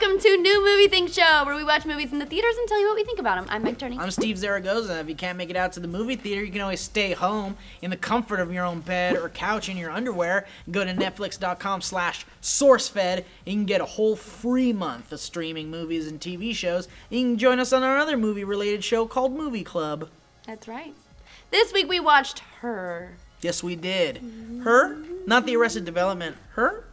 welcome to New Movie Thing Show, where we watch movies in the theaters and tell you what we think about them. I'm Meg Turney. I'm Steve Zaragoza. If you can't make it out to the movie theater, you can always stay home in the comfort of your own bed or couch in your underwear. Go to netflix.com/SourceFed and you can get a whole free month of streaming movies and TV shows. You can join us on our other movie-related show called Movie Club. That's right. This week we watched Her. Yes, we did. Her? Not the Arrested Development. Her?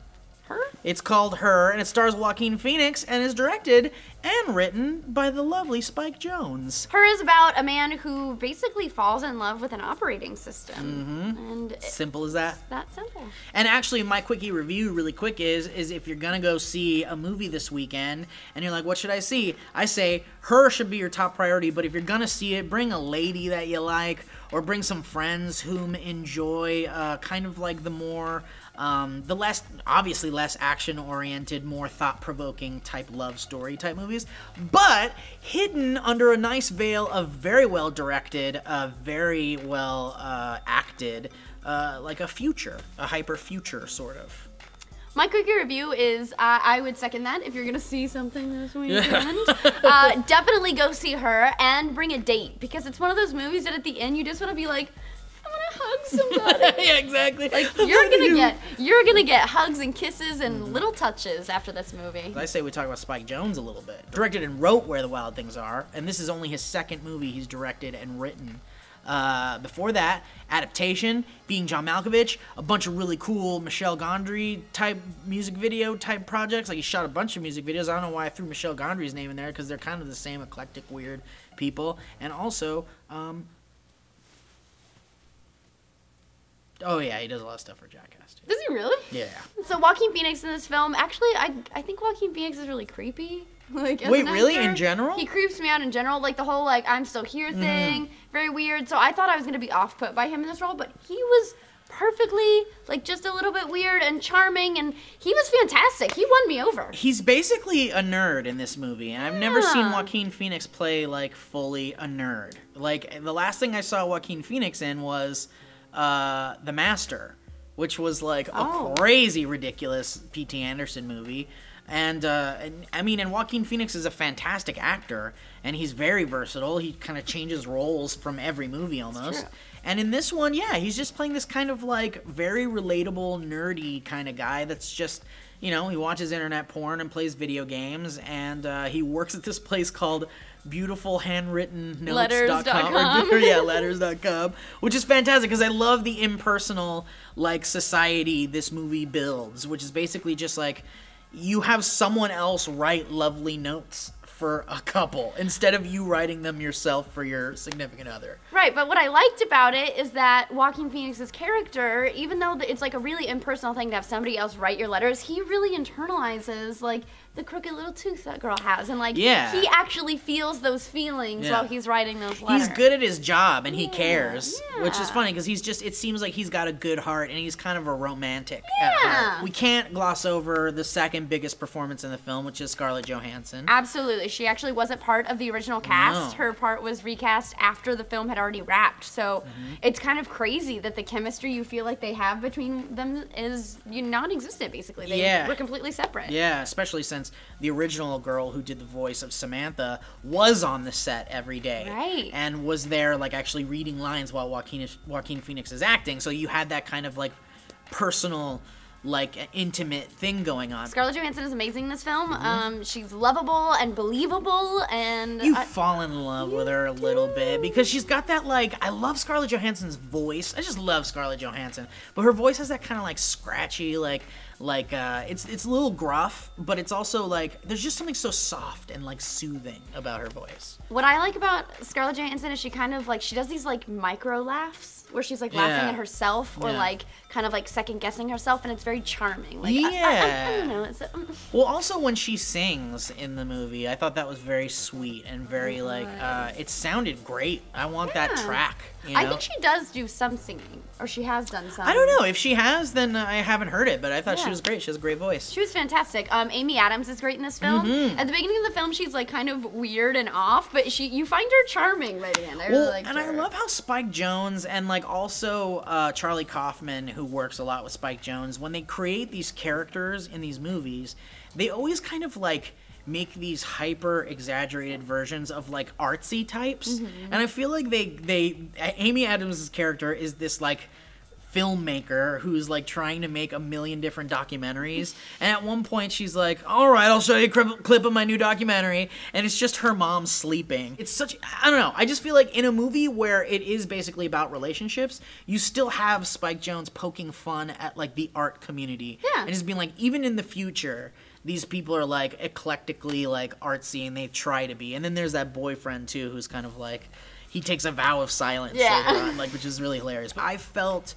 Her? It's called Her, and it stars Joaquin Phoenix and is directed and written by the lovely Spike Jonze. Her is about a man who basically falls in love with an operating system. And Simple as that. That simple. And actually, my quickie review really quick is if you're gonna go see a movie this weekend and you're like, what should I see? I say Her should be your top priority, but if you're gonna see it, bring a lady that you like or bring some friends whom enjoy kind of like the more the less, obviously less action-oriented, more thought-provoking type love story type movies, but hidden under a nice veil of very well directed, very well acted, like a future, a hyper-future sort of. My quickie review is, I would second that if you're going to see something this weekend. Definitely go see Her and bring a date, because it's one of those movies that at the end you just want to be like, I want to hug somebody. Yeah, exactly. Like, you're gonna get hugs and kisses and little touches after this movie. I say we talk about Spike Jonze a little bit. Directed and wrote Where the Wild Things Are, and this is only his second movie he's directed and written. Before that, Adaptation, Being John Malkovich, a bunch of really cool Michel Gondry type music video type projects. Like, he shot a bunch of music videos. I don't know why I threw Michel Gondry's name in there, because they're kind of the same eclectic, weird people. And also, oh yeah, he does a lot of stuff for Jackass too. Does he really? Yeah. So Joaquin Phoenix in this film, actually, I think Joaquin Phoenix is really creepy. Like, as Wait, an really? actor. In general? He creeps me out in general. Like, the whole, like, I'm still here thing. Very weird. So I thought I was going to be off-put by him in this role, but he was perfectly, like, just a little bit weird and charming, and he was fantastic. He won me over. He's basically a nerd in this movie, and I've never seen Joaquin Phoenix play, like, fully a nerd. Like, the last thing I saw Joaquin Phoenix in was The Master, which was, like, a crazy, ridiculous P.T. Anderson movie. And I mean, and Joaquin Phoenix is a fantastic actor, and he's very versatile. He kind of changes roles from every movie almost. And in this one, yeah, he's just playing this kind of like very relatable, nerdy kind of guy that's just, you know, he watches internet porn and plays video games, and he works at this place called beautifulhandwrittennotes.com. Yeah, letters.com, which is fantastic because I love the impersonal, like, society this movie builds, which is basically just like, you have someone else write lovely notes for a couple instead of you writing them yourself for your significant other. Right, but what I liked about it is that Joaquin Phoenix's character, even though it's like a really impersonal thing to have somebody else write your letters, he really internalizes, like, the crooked little tooth that girl has, and, like, he actually feels those feelings while he's writing those letters. He's good at his job, and he cares, which is funny, because he's just, it seems like he's got a good heart, and he's kind of a romantic at heart. We can't gloss over the second biggest performance in the film, which is Scarlett Johansson. Absolutely. She actually wasn't part of the original cast. No. Her part was recast after the film had already wrapped, so it's kind of crazy that the chemistry you feel like they have between them is non-existent, basically. They were completely separate. Yeah, especially since the original girl who did the voice of Samantha was on the set every day. Right. And was there, like, actually reading lines while Joaquin Phoenix is acting, so you had that kind of, like, personal, like, intimate thing going on. Scarlett Johansson is amazing in this film. She's lovable and believable, and you fall in love with her a little bit because she's got that, like, I love Scarlett Johansson's voice. I just love Scarlett Johansson, but her voice has that kind of, like, scratchy, like it's a little gruff, but it's also, like, there's just something so soft and, like, soothing about her voice. What I like about Scarlett Johansson is she kind of, like, she does these, like, micro laughs where she's, like, laughing at herself or, like, kind of, like, second guessing herself, and it's very charming. Like, I don't know. It's, well, also when she sings in the movie, I thought that was very sweet and very, like, it sounded great. I want that track. You know? I think she does do some singing, or she has done some. I don't know. If she has, then I haven't heard it, but I thought she was great. She has a great voice. She was fantastic. Amy Adams is great in this film. At the beginning of the film, she's, like, kind of weird and off, but you find her charming by the end. I really liked her. I love how Spike Jonze and, like, also Charlie Kaufman, who works a lot with Spike Jonze, when they create these characters in these movies, they always kind of, like, make these hyper exaggerated versions of like artsy types, and I feel like Amy Adams' character is this like filmmaker who's like trying to make a million different documentaries, and at one point she's like, all right, I'll show you a clip of my new documentary, and it's just her mom sleeping. It's such, I don't know, I just feel like in a movie where it is basically about relationships, you still have Spike Jonze poking fun at like the art community, and just being like, even in the future these people are like eclectically like artsy and they try to be. And then there's that boyfriend too who's kind of like, he takes a vow of silence later on, like, which is really hilarious. But I felt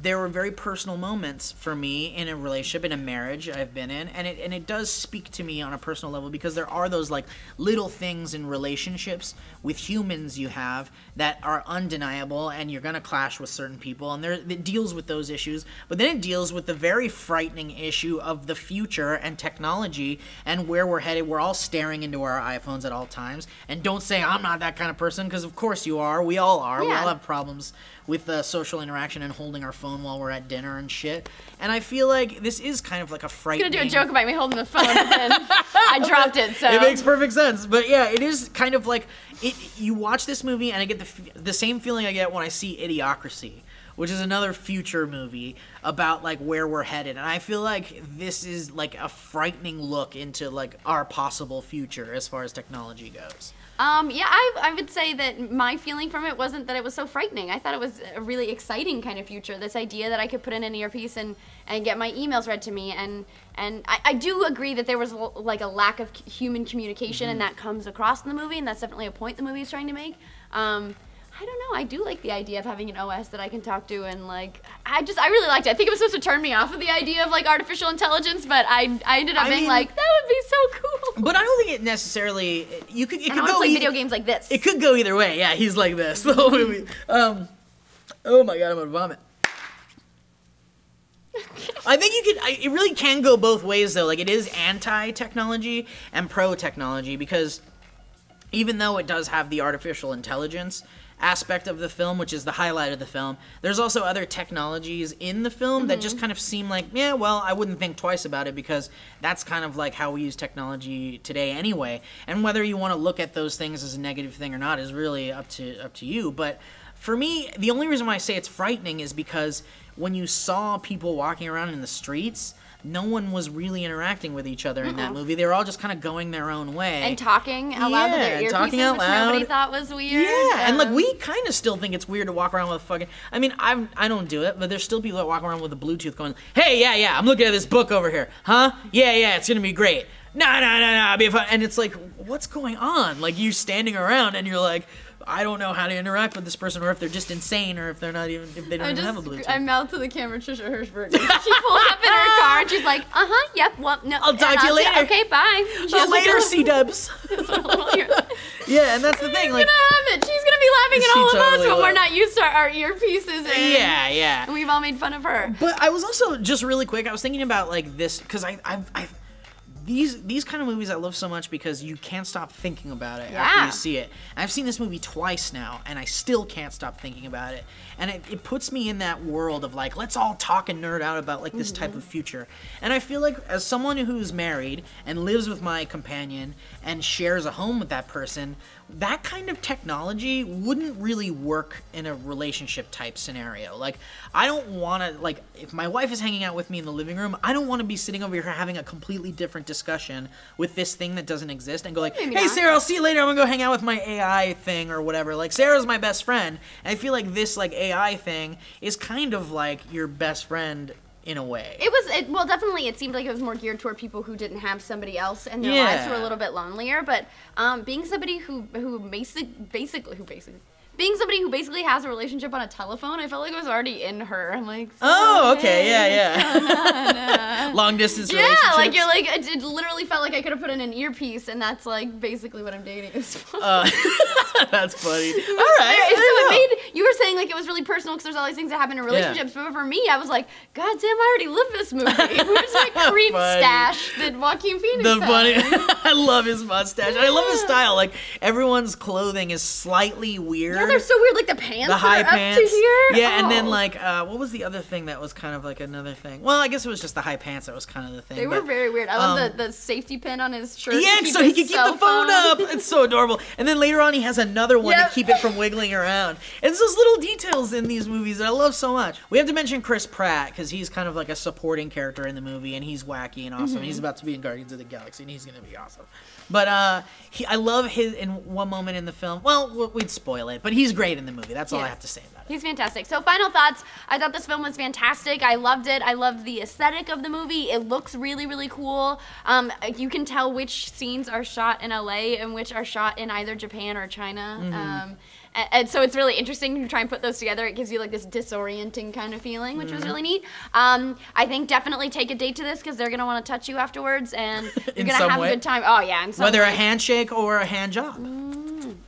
there were very personal moments for me in a relationship, in a marriage I've been in, and it does speak to me on a personal level, because there are those like little things in relationships with humans you have that are undeniable, and you're gonna clash with certain people, and it deals with those issues, but then it deals with the very frightening issue of the future and technology and where we're headed. We're all staring into our iPhones at all times, and don't say I'm not that kind of person, because of course you are. We all are. We all have problems with social interaction and holding our phone while we're at dinner and shit. And I feel like this is kind of like a frightening... I was gonna do a joke about me holding the phone, but then I dropped it, so... It makes perfect sense. But yeah, it is kind of like... You watch this movie and I get the same feeling I get when I see Idiocracy, which is another future movie about like where we're headed. And I feel like this is like a frightening look into like our possible future as far as technology goes. Yeah, I would say that my feeling from it wasn't that it was so frightening. I thought it was a really exciting kind of future. This idea that I could put in an earpiece and get my emails read to me. And I do agree that there was like a lack of human communication, and that comes across in the movie, and that's definitely a point the movie is trying to make. I don't know. I do like the idea of having an OS that I can talk to, and like, I really liked it. I think it was supposed to turn me off of the idea of like artificial intelligence, but I ended up being like, that would be so cool. But I don't think it necessarily. It could go play video games like this. It could go either way. Yeah, he's like this the whole movie. Oh my god, I'm gonna vomit. I think it really can go both ways though. Like, it is anti-technology and pro-technology, because even though it does have the artificial intelligence aspect of the film, which is the highlight of the film, there's also other technologies in the film that just kind of seem like, yeah, well, I wouldn't think twice about it, because that's kind of like how we use technology today anyway. And whether you want to look at those things as a negative thing or not is really up to you. But for me, the only reason why I say it's frightening is because when you saw people walking around in the streets, no one was really interacting with each other in that movie. They were all just kind of going their own way. And talking out loud to their earpieces, which nobody thought was weird. Yeah, and like, we kind of still think it's weird to walk around with a fucking... I mean, I don't do it, but there's still people that walk around with a Bluetooth going, hey, yeah, I'm looking at this book over here. Huh? Yeah, it's gonna be great. No, it'll be fun. And it's like, what's going on? Like, you're standing around and you're like, I don't know how to interact with this person, or if they're just insane, or if they don't even have a Bluetooth. I mouth to the camera, Trisha Hirschberg. She pulls up in her car and she's like, yep, well, no. I'll talk to you later. Okay, bye. Later, C-dubs. Yeah, and that's the thing. Like, she's gonna be laughing at all of us when we're not used to our earpieces in. Yeah. And we've all made fun of her. But I was also, just really quick, I was thinking about like this, because these kind of movies I love so much because you can't stop thinking about it after you see it. And I've seen this movie twice now, and I still can't stop thinking about it. And it puts me in that world of like, let's all talk and nerd out about like this type of future. And I feel like, as someone who's married and lives with my companion and shares a home with that person, that kind of technology wouldn't really work in a relationship type scenario. Like, I don't want to, like, if my wife is hanging out with me in the living room, I don't want to be sitting over here having a completely different discussion with this thing that doesn't exist and go like, hey, Sarah, I'll see you later. I'm going to go hang out with my AI thing or whatever. Like, Sarah's my best friend. And I feel like this, like, AI thing is kind of like your best friend in a way. Well, definitely it seemed like it was more geared toward people who didn't have somebody else in their lives, who were a little bit lonelier, but being somebody who basically has a relationship on a telephone, I felt like it was already in her. I'm like, okay, yeah. Long distance relationships. Yeah, like, you're like, it literally felt like I could have put in an earpiece, and that's like basically what I'm dating is for. That's funny. All right. You were saying like it was really personal because there's all these things that happen in relationships, but for me, I was like, God damn, I already lived this movie. Where's my creep stash that Joaquin Phoenix had? I love his mustache. I love his style. Like, everyone's clothing is slightly weird. nerd. They're so weird, like the pants. The high pants. Up to here. Yeah, and then like, what was the other thing that was kind of like another thing? Well, I guess it was just the high pants that was kind of the thing. They were very weird. I love the safety pin on his shirt. Yeah, so he could keep the phone up. It's so adorable. And then later on, he has another one to keep it from wiggling around. It's those little details in these movies that I love so much. We have to mention Chris Pratt because he's kind of like a supporting character in the movie, and he's wacky and awesome. He's about to be in Guardians of the Galaxy, and he's gonna be awesome. But I love his in one moment in the film. Well, we'd spoil it, but he's great in the movie. That's all I have to say about it. He's fantastic. So final thoughts. I thought this film was fantastic. I loved it. I loved the aesthetic of the movie. It looks really, really cool. You can tell which scenes are shot in LA and which are shot in either Japan or China. And so it's really interesting to try and put those together. It gives you like this disorienting kind of feeling, which was really neat. I think definitely take a date to this because they're going to want to touch you afterwards and you're going to have a good time. Oh, yeah. In some Whether way. a handshake or a hand job.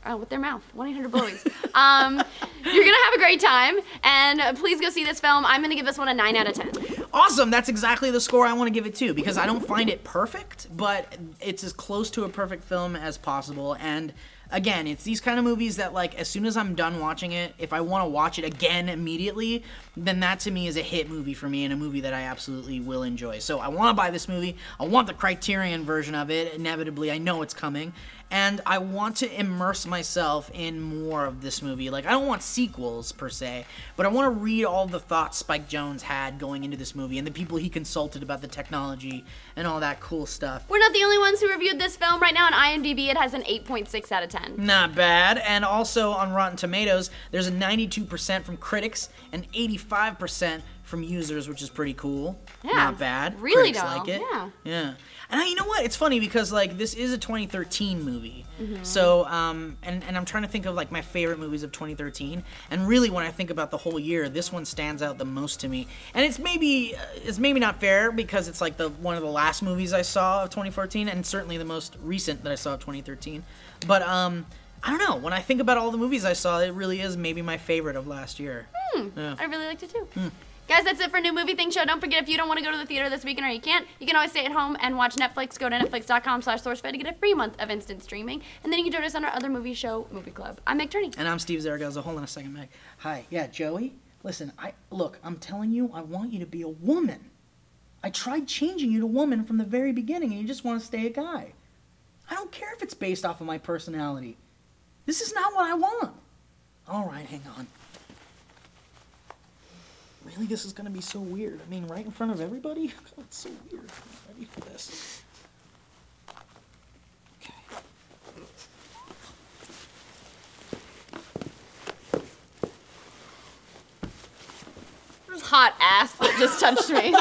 Oh, with their mouth. 1-800-BLOWIES. You're going to have a great time. And please go see this film. I'm going to give this one a 9 out of 10. Awesome. That's exactly the score I want to give it too, because I don't find it perfect, but it's as close to a perfect film as possible. And again, it's these kind of movies that, like, as soon as I'm done watching it, if I want to watch it again immediately, then that to me is a hit movie for me and a movie that I absolutely will enjoy. So I want to buy this movie. I want the Criterion version of it. Inevitably, I know it's coming. And I want to immerse myself in more of this movie. Like, I don't want sequels, per se, but I want to read all the thoughts Spike Jonze had going into this movie and the people he consulted about the technology and all that cool stuff. We're not the only ones who reviewed this film. Right now on IMDb, it has an 8.6 out of 10. Not bad. And also on Rotten Tomatoes, there's a 92% from critics and 85% from users, which is pretty cool. Yeah. Not bad. Really critics like it. Yeah. Yeah. And you know what? It's funny because, like, this is a 2013 movie. So, and I'm trying to think of, like, my favorite movies of 2013. And really, when I think about the whole year, this one stands out the most to me. And it's maybe not fair because it's, like, one of the last movies I saw of 2014 and certainly the most recent that I saw of 2013. But, I don't know. When I think about all the movies I saw, it really is maybe my favorite of last year. Yeah. I really liked it, too. Guys, that's it for New Movie Thing Show. Don't forget, if you don't want to go to the theater this weekend or you can't, you can always stay at home and watch Netflix. Go to netflix.com/SourceFed to get a free month of instant streaming. And then you can join us on our other movie show, Movie Club. I'm Meg Turney. And I'm Steve Zaragoza. Hold on a second, Meg. Hi. Yeah, Joey? Listen, look, I'm telling you, I want you to be a woman. I tried changing you to woman from the very beginning, and you just want to stay a guy. I don't care if it's based off of my personality. This is not what I want. All right, hang on. Really, this is going to be so weird. I mean, right in front of everybody? God, it's so weird. I'm ready for this. Okay. There's hot ass that just touched me.